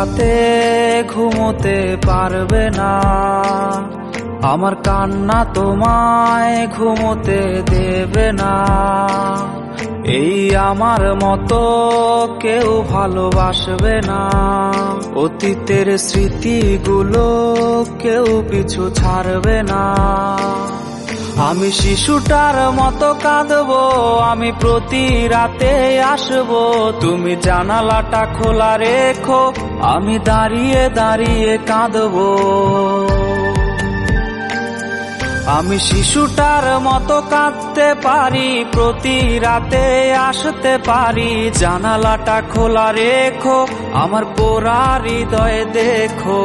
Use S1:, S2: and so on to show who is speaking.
S1: রাতে ঘুমোতে পারবে না, আমার কান্না তোমায় ঘুমোতে দেবে না। এই আমার মতো কেউ ভালোবাসবে না, অতীতের স্মৃতিগুলো কেউ পিছু ছাড়বে না। আমি শিশুটার মতো কাঁদবো, আমি প্রতি রাতে আসবো, তুমি জানালাটা খোলা রেখো, আমি দাঁড়িয়ে দাঁড়িয়ে কাঁদবো। আমি শিশুটার মতো কাঁদতে পারি, প্রতি রাতে আসতে পারি, জানালাটা খোলা রেখো, আমার পোড়া হৃদয় দেখো।